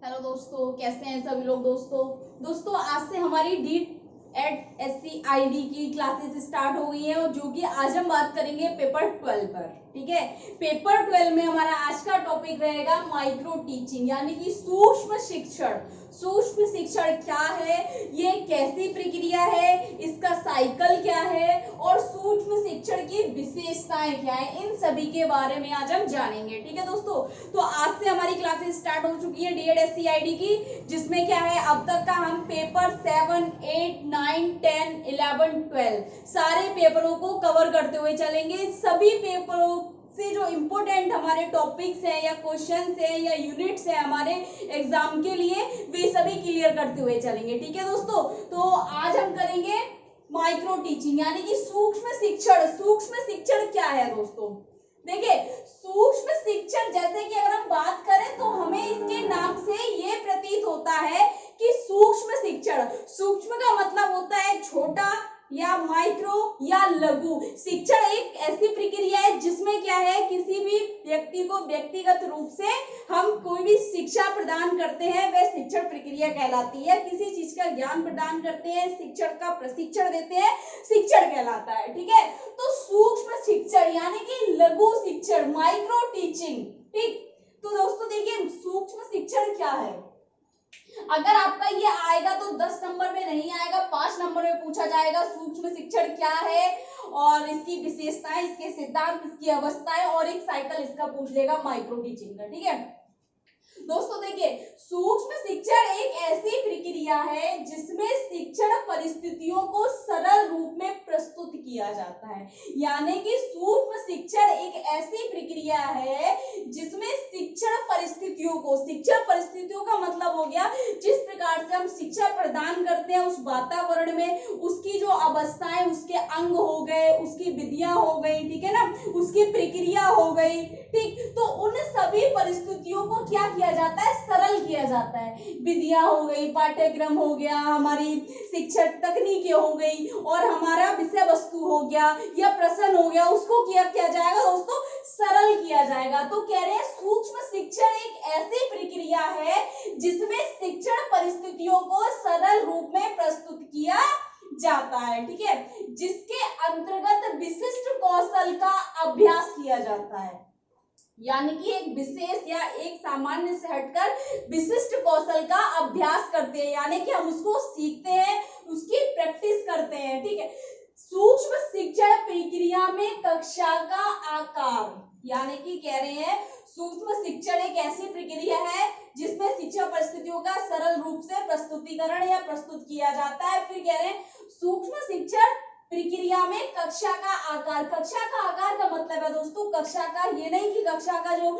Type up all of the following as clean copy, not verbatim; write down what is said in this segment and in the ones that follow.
Hello दोस्तों, कैसे हैं सभी लोग। दोस्तों आज से हमारी DET-SCID की क्लासेस स्टार्ट हो गई हैं और जो कि आज हम बात करेंगे पेपर 12 पर। ठीक है, पेपर 12 में हमारा आज का टॉपिक रहेगा माइक्रो टीचिंग, यानी कि सूक्ष्म शिक्षण। सूक्ष्म शिक्षण क्या है, ये कैसी प्रक्रिया है, इसका साइकिल क्या है और सूक्ष्म शिक्षण की विशेषताएं क्या है, इन सभी के बारे में आज हम जानेंगे। ठीक है दोस्तों, तो आज से हमारी क्लासेस स्टार्ट हो चुकी है DET-SCID की, जिसमें क्या है अब तक का हम पेपर 7, 8, 9, 10, 11, 12 सारे पेपरों को कवर करते हुए चलेंगे। सभी पेपरों से जो इम्पोर्टेंट हमारे टॉपिक्स हैं या क्वेश्चंस हैं या यूनिट्स हैं हमारे एग्जाम के लिए, वे सभी क्लियर करते हुए चलेंगे। ठीक है दोस्तों, तो आज हम करेंगे माइक्रो टीचिंग यानी कि सूक्ष्म शिक्षण। सूक्ष्म शिक्षण क्या है दोस्तों? देखिए, सूक्ष्म शिक्षण जैसे कि अगर हम बात करें तो हमें इसके नाम से ये प्रतीत होता है कि सूक्ष्म शिक्षण, सूक्ष्म का मतलब होता है छोटा या माइक्रो या लघु। शिक्षण एक ऐसी प्रक्रिया है जिसमें क्या है, किसी भी व्यक्ति को व्यक्तिगत रूप से हम कोई भी शिक्षा प्रदान करते हैं, वह शिक्षण प्रक्रिया कहलाती है। किसी चीज का ज्ञान प्रदान करते हैं, शिक्षण का प्रशिक्षण देते हैं, शिक्षण कहलाता है। ठीक है, तो सूक्ष्म शिक्षण यानी कि लघु शिक्षण, माइक्रो टीचिंग। ठीक, तो दोस्तों देखिए सूक्ष्म शिक्षण क्या है। अगर आपका ये आएगा तो 10 नंबर में नहीं आएगा, 5 नंबर में पूछा जाएगा सूक्ष्म शिक्षण क्या है और इसकी विशेषताएं, इसके सिद्धांत, इसकी अवस्थाएं और एक साइकिल इसका पूछ लेगा माइक्रो टीचिंग का। ठीक है दोस्तों, देखिए सूक्ष्म शिक्षण एक ऐसी प्रक्रिया है जिसमें शिक्षण परिस्थितियों को सरल रूप में प्रस्तुत किया जाता है। यानी कि सूक्ष्म शिक्षण एक ऐसी प्रक्रिया है जिसमें शिक्षण परिस्थितियों को, शिक्षण परिस्थितियों का मतलब हो गया जिस प्रकार से हम शिक्षा प्रदान करते हैं उस वातावरण में, उसकी जो अवस्थाएं, उसके अंग हो गए, उसकी विधियां हो गई, ठीक है ना, उसकी प्रक्रिया हो गई। ठीक, तो उन सभी परिस्थितियों को क्या किया जाता है, सरल किया जाता है। विधियां हो गई, पाठ्यक्रम हो गया, हमारी शिक्षक तकनीकें हो गई और हमारा विषय वस्तु हो गया या प्रश्न हो गया, उसको किया जाएगा दोस्तों, सरल किया जाएगा। तो कह रहे हैं सूक्ष्म शिक्षण एक ऐसी प्रक्रिया है जिसमें शिक्षण परिस्थितियों को सरल रूप में प्रस्तुत किया जाता है। ठीक है, जिसके अंतर्गत विशिष्ट कौशल का अभ्यास किया जाता है, यानी कि एक विशेष या एक सामान्य से हटकर विशिष्ट कौशल का अभ्यास करते हैं, यानी कि हम उसको सीखते हैं, उसकी प्रैक्टिस करते हैं। ठीक है, सूक्ष्म शिक्षण प्रक्रिया में कक्षा का आकार, यानी कि कह रहे हैं सूक्ष्म शिक्षण एक ऐसी प्रक्रिया है जिसमें शिक्षा परिस्थितियों का सरल रूप से प्रस्तुतिकरण या प्रस्तुत किया जाता है। फिर कह रहे हैं सूक्ष्म शिक्षण प्रक्रिया में कक्षा का आकार। कक्षा का आकार का मतलब है दोस्तों, कक्षा का ये नहीं कि कक्षा का जो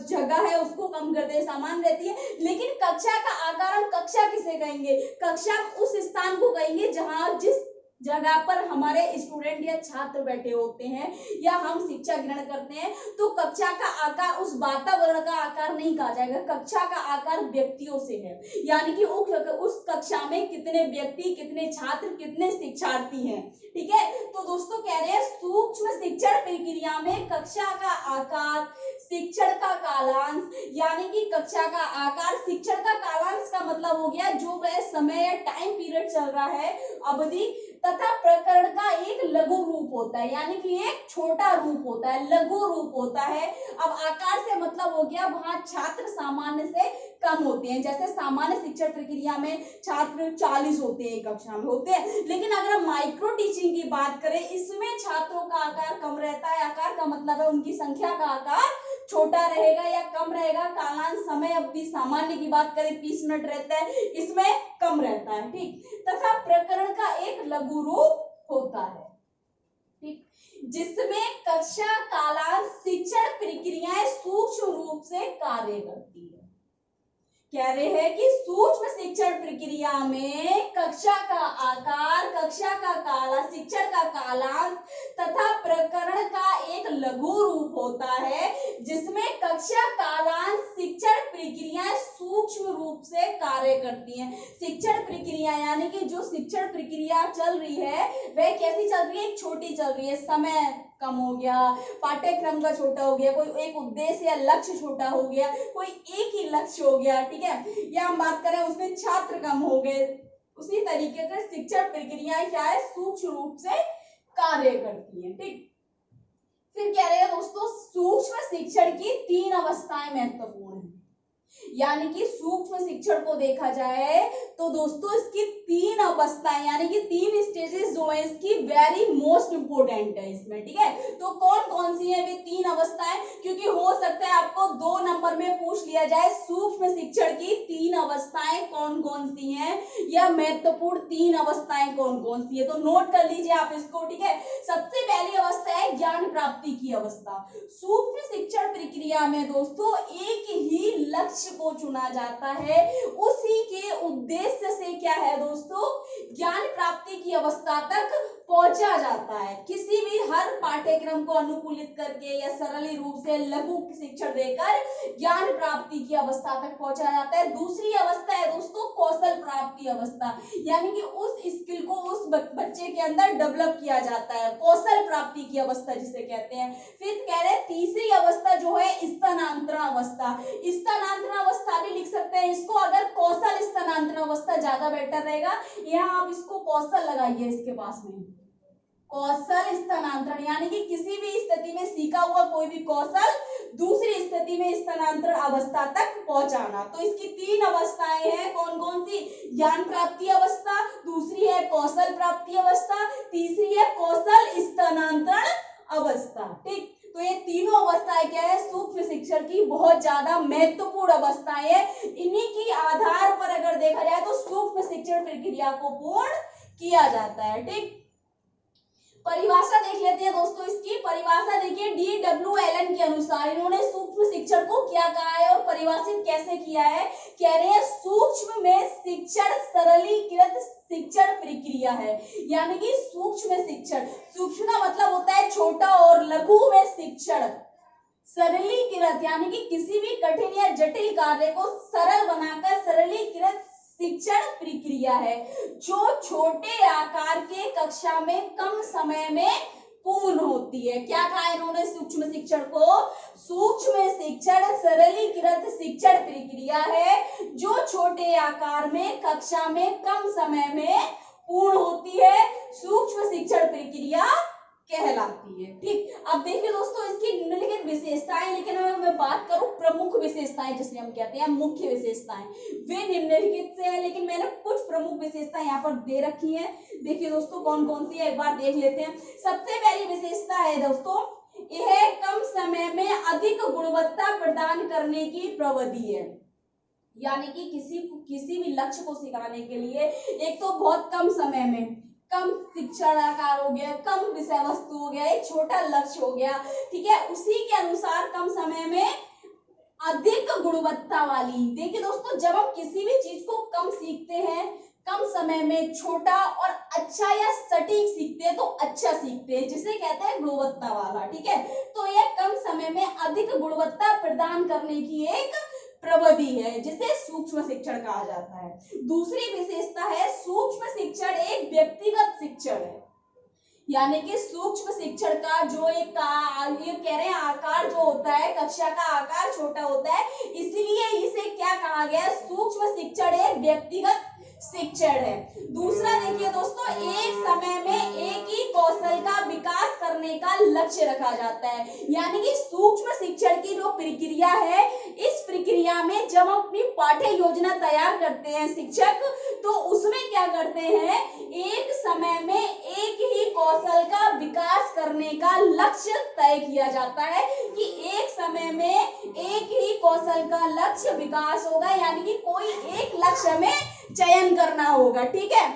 जगह है उसको कम कर दे, समान रहती है, लेकिन कक्षा का आकार हम कक्षा किसे कहेंगे, कक्षा उस स्थान को कहेंगे जहां जिस जगह पर हमारे स्टूडेंट या छात्र बैठे होते हैं या हम शिक्षा ग्रहण करते हैं, तो कक्षा का आकार उस वातावरण का आकार नहीं कहा जाएगा, कक्षा का आकार व्यक्तियों से है, यानी कि उस कक्षा में कितने व्यक्ति, कितने छात्र, कितने शिक्षार्थी हैं। ठीक है, तो दोस्तों कह रहे हैं सूक्ष्म शिक्षण प्रक्रिया में कक्षा का आकार, शिक्षण का कालांश, यानी कि कक्षा का आकार, शिक्षण का कालांश का मतलब हो गया जो वह समय या टाइम पीरियड चल रहा है, अवधि, तथा प्रकरण का एक लघु रूप होता है, यानी कि एक छोटा रूप होता है, लघु रूप होता है। अब आकार से मतलब हो गया वहां छात्र सामान्य से कम होते हैं, जैसे सामान्य शिक्षण प्रक्रिया में छात्र 40 होते हैं, कक्षा में होते हैं, लेकिन अगर हम माइक्रो टीचिंग की बात करें इसमें छात्रों का आकार कम रहता है। आकार का मतलब है उनकी संख्या का आकार छोटा रहेगा या कम रहेगा। कालांश, समय अवधि सामान्य की बात करें 30 मिनट रहता है, इसमें कम रहता है। ठीक, तथा प्रकरण का एक लघु रूप होता है, ठीक, जिसमें कक्षा कालांश शिक्षण प्रक्रियाएं सूक्ष्म रूप से कार्य करती है। कह रहे हैं कि सूक्ष्म शिक्षण प्रक्रिया में कक्षा का आकार, कक्षा का काला, शिक्षण का कालांश तथा प्रकरण का एक लघु रूप होता है, जिसमें कक्षा कालांश शिक्षण प्रक्रियाएं सूक्ष्म रूप से कार्य करती हैं। शिक्षण प्रक्रिया यानी कि जो शिक्षण प्रक्रिया चल रही है वह कैसी चल रही है, एक छोटी चल रही है, समय कम हो गया, पाठ्यक्रम का छोटा हो गया, कोई एक उद्देश्य या लक्ष्य छोटा हो गया, कोई एक ही लक्ष्य हो गया, ठीक है, या हम बात करें उसमें छात्र कम हो गए। उसी तरीके से शिक्षण प्रक्रियाएं क्या है, सूक्ष्म रूप से कार्य करती है। ठीक, फिर कह रहे हैं दोस्तों सूक्ष्म शिक्षण की 3 अवस्थाएं महत्वपूर्ण हैं। यानी कि सूक्ष्म शिक्षण को देखा जाए तो दोस्तों इसकी 3 अवस्थाएं यानी कि 3 स्टेजेस जो है इसकी वेरी मोस्ट इंपोर्टेंट है इसमें। ठीक है, तो कौन कौन सी है वे 3 अवस्थाएं, क्योंकि हो सकता है आपको 2 नंबर में पूछ लिया जाए सूक्ष्म शिक्षण की 3 अवस्थाएं कौन कौन सी हैं या महत्वपूर्ण 3 अवस्थाएं कौन कौन सी है, तो नोट कर लीजिए आप इसको। ठीक है, सबसे पहली अवस्था है ज्ञान प्राप्ति की अवस्था। सूक्ष्म शिक्षण प्रक्रिया में दोस्तों एक ही लक्ष्य को चुना जाता है, उसी के उद्देश्य से क्या है दोस्तों, ज्ञान प्राप्ति की अवस्था तक पहुंचा जाता है। किसी भी हर पाठ्यक्रम को अनुकूलित करके या सरल रूप से लघु शिक्षण देकर ज्ञान प्राप्ति की अवस्था तक पहुंचा जाता है। दूसरी अवस्था है दोस्तों कौशल प्राप्ति अवस्था, यानी कि उस स्किल को उस बच्चे के अंदर डेवलप किया जाता है, कौशल प्राप्ति की अवस्था जिसे कहते हैं। फिर कह रहे हैं तीसरी अवस्था जो है स्थानांतरण अवस्था। स्थानांतरण अवस्था भी लिख सकते हैं इसको, अगर कौशल स्थानांतरण अवस्था ज्यादा बेटर रहेगा, यहाँ आप इसको कौशल लगाइए इसके पास में। कौशल स्थानांतरण यानी कि किसी भी स्थिति में सीखा हुआ कोई भी कौशल दूसरी स्थिति में स्थानांतरण अवस्था तक पहुंचाना। तो इसकी 3 अवस्थाएं हैं, कौन कौन सी, ज्ञान प्राप्ति अवस्था, दूसरी है कौशल प्राप्ति अवस्था, तीसरी है कौशल स्थानांतरण अवस्था। ठीक, तो ये तीनों अवस्थाएं क्या है, सूक्ष्म शिक्षण की बहुत ज्यादा महत्वपूर्ण अवस्थाएं हैं। इन्हीं की आधार पर अगर देखा जाए तो सूक्ष्म शिक्षण प्रक्रिया को पूर्ण किया जाता है। ठीक, परिभाषा देख लेते हैं दोस्तों। इसकी परिभाषा देखिए, D.W. एलन के अनुसार इन्होंने सूक्ष्म शिक्षण को क्या कहा है और परिभाषित कैसे किया है। कह रहे हैं सूक्ष्म में शिक्षण सरलीकृत शिक्षण प्रक्रिया है, यानी कि सूक्ष्म शिक्षण, सूक्ष्म मतलब होता है छोटा और लघु में शिक्षण सरलीकृत यानी कि किसी भी कठिन या जटिल कार्य को सरल बनाकर सरलीकृत शिक्षण प्रक्रिया है जो छोटे आकार के कक्षा में कम समय में पूर्ण होती है। क्या कहा इन्होंने सूक्ष्म शिक्षण को, सूक्ष्म शिक्षण सरलीकृत शिक्षण प्रक्रिया है जो छोटे आकार में कक्षा में कम समय में पूर्ण होती है, सूक्ष्म शिक्षण प्रक्रिया कहलाती है। ठीक, अब देखिए दोस्तों इसकी निम्नलिखित विशेषताएं, लेकिन अगर मैं बात करूं प्रमुख विशेषताएं जिसे हम कहते हैं मुख्य विशेषताएं, वे निम्नलिखित से है, लेकिन मैंने कुछ प्रमुख विशेषताएं यहाँ पर दे रखी हैं। देखिए दोस्तों कौन कौन सी है, एक बार देख लेते हैं। सबसे पहली विशेषता है दोस्तों, यह कम समय में अधिक गुणवत्ता प्रदान करने की प्रविधि है। यानी कि किसी भी लक्ष्य को सिखाने के लिए एक तो बहुत कम समय में कम शिक्षण आकार हो गया, कम विषय वस्तु हो गया, एक छोटा लक्ष्य हो गया, ठीक है, उसी के अनुसार कम समय में अधिक गुणवत्ता वाली। देखिए दोस्तों जब हम किसी भी चीज को कम सीखते हैं, कम समय में छोटा और अच्छा या सटीक सीखते हैं तो अच्छा सीखते हैं, जिसे कहते हैं गुणवत्ता वाला। ठीक है, तो यह कम समय में अधिक गुणवत्ता प्रदान करने की एक प्रविधि है जिसे सूक्ष्म शिक्षण कहा जाता है। दूसरी विशेषता है सूक्ष्म शिक्षण एक व्यक्तिगत शिक्षण है, यानी कि सूक्ष्म शिक्षण का जो एक ये कह रहे हैं आकार जो होता है, कक्षा का आकार छोटा होता है, इसलिए इसे क्या कहा गया, सूक्ष्म शिक्षण एक व्यक्तिगत शिक्षण है। दूसरा देखिए दोस्तों, एक समय में एक ही कौशल का विकास करने का लक्ष्य रखा जाता है, यानी कि सूक्ष्म शिक्षण की जो प्रक्रिया है, इस प्रक्रिया में जब हम अपनी पाठ्य योजना तैयार करते हैं शिक्षक, तो उसमें क्या करते हैं, एक समय में एक ही कौशल का विकास करने का लक्ष्य तय किया जाता है कि एक समय में एक ही कौशल का लक्ष्य विकास होगा, यानी कि कोई एक लक्ष्य में चयन करना होगा। ठीक है,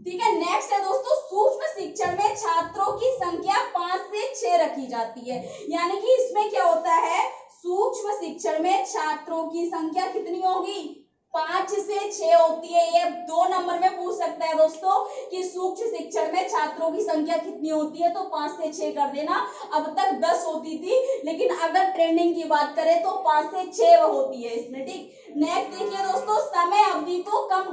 ठीक है। नेक्स्ट है दोस्तों, सूक्ष्म शिक्षण में छात्रों की संख्या 5 से 6 रखी जाती है, यानी कि इसमें क्या होता है, सूक्ष्म शिक्षण में छात्रों की संख्या कितनी होगी, 5 से 6 होती है। ये 2 नंबर में पूछ सकता है दोस्तों कि सूक्ष्म शिक्षण में छात्रों की संख्या कितनी होती है, तो 5 से 6 कर देना। अब तक 10 होती थी, लेकिन अगर ट्रेंडिंग की बात करें तो 5 से 6 होती है इसमें। ठीक, नेक्स्ट देखिए दोस्तों, समय अवधि को कम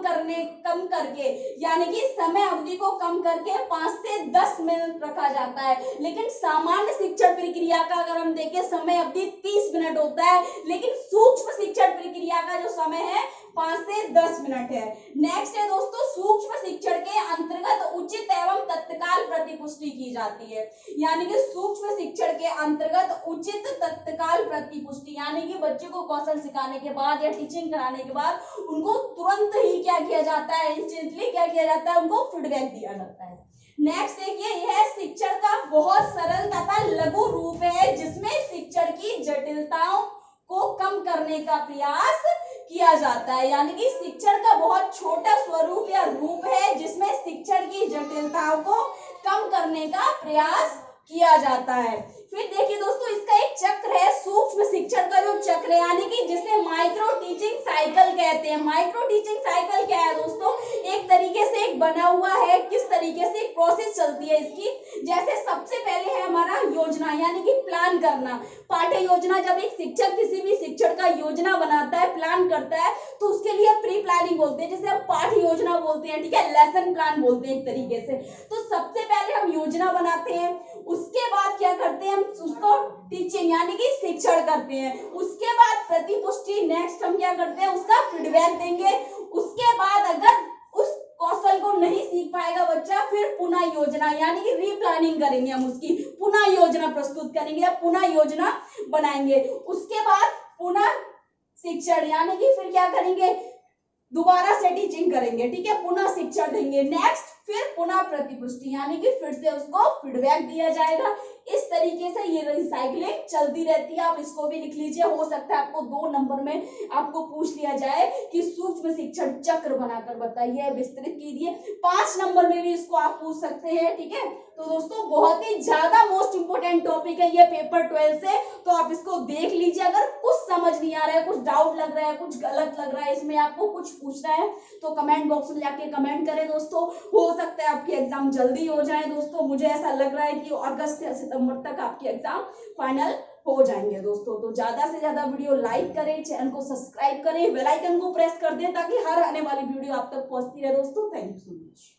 करके, यानी कि समय अवधि को कम करके 5 से 10 मिनट रखा जाता है। लेकिन सामान्य शिक्षण प्रक्रिया का अगर हम देखें समय अवधि 30 मिनट होता है, लेकिन सूक्ष्म शिक्षण प्रक्रिया का जो समय है 5 से 10 मिनट है। नेक्स्ट है दोस्तों, सूक्ष्म शिक्षण के अंतर्गत उचित एवं तत्काल प्रतिपुष्टि की जाती है। यानी कि सूक्ष्म शिक्षण के अंतर्गत उचित तत्काल प्रतिपुष्टि, यानी कि बच्चे को कौशल सिखाने के बाद या टीचिंग कराने के बाद उनको तुरंत ही क्या किया जाता है, इंस्टेंटली क्या किया जाता है, उनको फीडबैक दिया जाता है। नेक्स्ट देखिए, यह शिक्षण का बहुत सरल तथा लघु रूप है जिसमें शिक्षण की जटिलताओं को कम करने का प्रयास किया जाता है। यानी कि शिक्षण का बहुत छोटा स्वरूप या रूप है जिसमें शिक्षण की जटिलताओं को कम करने का प्रयास किया जाता है। फिर देखिए दोस्तों, इसका एक चक्र है, सूक्ष्म शिक्षण का जो चक्र है, यानी कि जिसे माइक्रो टीचिंग साइकिल कहते हैं। माइक्रो टीचिंग साइकिल क्या है दोस्तों, एक तरीके से एक बना हुआ है, किस तरीके से एक प्रोसेस चलती है इसकी। जैसे सबसे पहले है हमारा योजना, यानी कि प्लान करना, पाठ्य योजना। जब एक शिक्षक किसी भी शिक्षण का योजना बनाता है, प्लान करता है, तो उसके लिए प्री प्लानिंग बोलते हैं, जिसे हम पाठ्य योजना बोलते हैं, ठीक है, लेसन प्लान बोलते हैं एक तरीके से। तो सबसे पहले हम योजना बनाते हैं, उसके बाद क्या करते हैं, हम उसको टीचिंग यानी कि शिक्षण करते हैं। उसके बाद प्रतिपुष्टि, नेक्स्ट हम क्या करते हैं, उसका फीडबैक देंगे। उसके बाद अगर उस कौशल को नहीं सीख पाएगा बच्चा, फिर पुनः योजना यानी कि रीप्लानिंग करेंगे, हम उसकी पुनः योजना प्रस्तुत करेंगे या पुनः योजना बनाएंगे। उसके बाद पुनः शिक्षण, यानी कि फिर क्या करेंगे, दोबारा से टीचिंग करेंगे, ठीक है, पुनः शिक्षण देंगे। नेक्स्ट फिर पुनः प्रतिपुष्टि, यानी कि फिर से उसको फीडबैक दिया जाएगा। इस तरीके से ये रिसाइकलिंग चलती रहती है। आप इसको भी लिख लीजिए, हो सकता है आपको 2 नंबर में आपको पूछ लिया जाए कि सूक्ष्म शिक्षण चक्र बनाकर बताइए, विस्तृत कीजिए। 5 नंबर में भी इसको आप पूछ सकते हैं, ठीक है। तो दोस्तों बहुत ही ज्यादा मोस्ट इंपोर्टेंट टॉपिक है ये पेपर 12 से, तो आप इसको देख लीजिए। अगर कुछ समझ नहीं आ रहा है, कुछ डाउट लग रहा है, कुछ गलत लग रहा है, इसमें आपको कुछ पूछना है तो कमेंट बॉक्स में जाके कमेंट करें दोस्तों। हो सकता है आपकी एग्जाम जल्दी हो जाए दोस्तों, मुझे ऐसा लग रहा है कि अगस्त या सितंबर तक आपकी एग्जाम फाइनल हो जाएंगे दोस्तों। तो ज्यादा से ज्यादा वीडियो लाइक करें, चैनल को सब्सक्राइब करें, बेल आइकन को प्रेस कर दें ताकि हर आने वाली वीडियो आप तक पहुंचती रहे दोस्तों। Thank you so much.